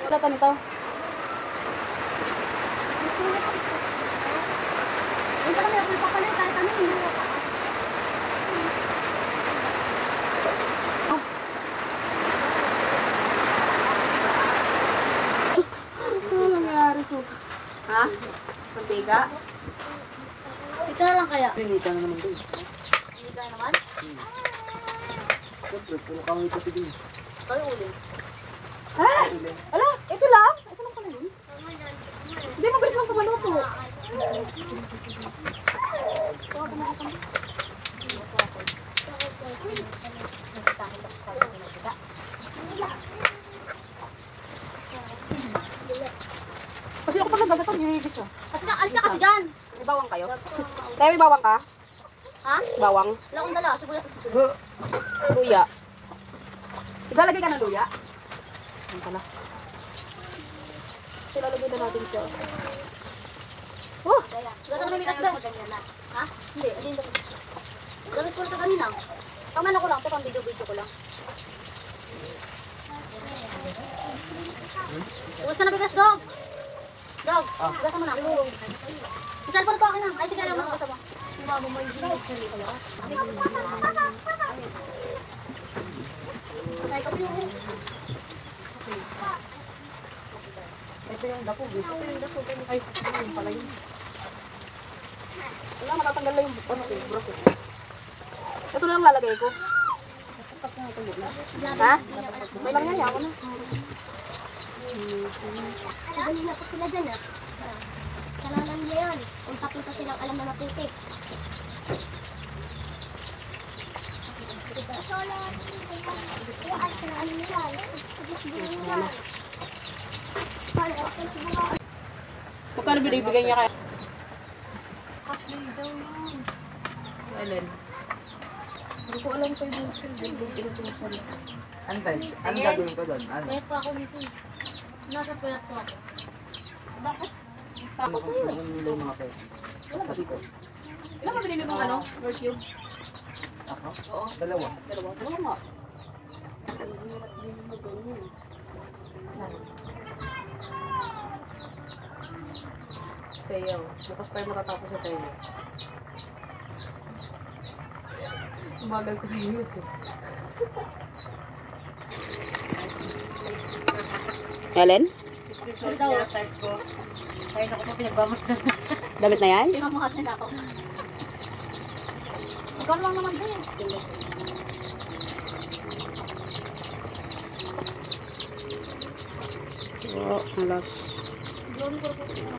Wala ka nito. Ay, baka may ako papalit kahit ano hindi mo pa. Ano nangyari po? Ha? Mantika? Ito na lang kaya. Pinita na naman doon. Hindi ka naman? Siyempre, puro kami kasi din. Kayo uli. Ha? Ala, ito lang? Ito lang pala yun? Hindi, mabilis lang kumaluto. Kasi ako pag nagagatan, hinigis siya. Alis na kasi dyan. May bawang kayo? Tayo may bawang ka? Ha? Bawang? Wala akong dala. Sibuyas at sibuyas. Luya. Ilalagay ka ng luya? Yan pala. Ilalagay na natin siya. Oh! Gata ko na may kasda. Ha? Hindi. Alin daw. Gawin ko ito kanina. Pamana ko lang. Ito pang video ko lang. Uwas ka na bigas, Dog. Dog, bigas mo na. Yung cellphone ko akin na. Ay, sige, ayaw mo. Basta mo. Mama mo yung bigas na nito. Ay, kapi yung Ito yung dapog. Ay, ano pala yun? Wala, matatanggal lang yung ano ko, broke. Ito na lang lalagay ko. Ha? May lang yan, ako na. Sabi na po sila dyan, ah. Kalalang nila yun. Punta-punta silang alam na naputik. Magkano binibigay niya kaya? Ellen. Hindi ko alam kayo yung sinutusan. Antay, ano gagawin ko doon? Ano? Kaya pa ako dito. Nasa puyat ko ako. Bakit? Ano kung nila yung mga pwede? Sa dito. Ilan ka binili mong ano? North Cube? Ako? Oo. Dalawa. Dalawa. Dalawa nga. Tayo. Bukas pa yung matatapos sa tayo. Umagal ko na yun eh. Ellen? Kaya na ko pa pinagbamos na. Damit na yan? Hindi mo mga sinako. Ikaw lang naman din. Oo, alas. Glory ko po.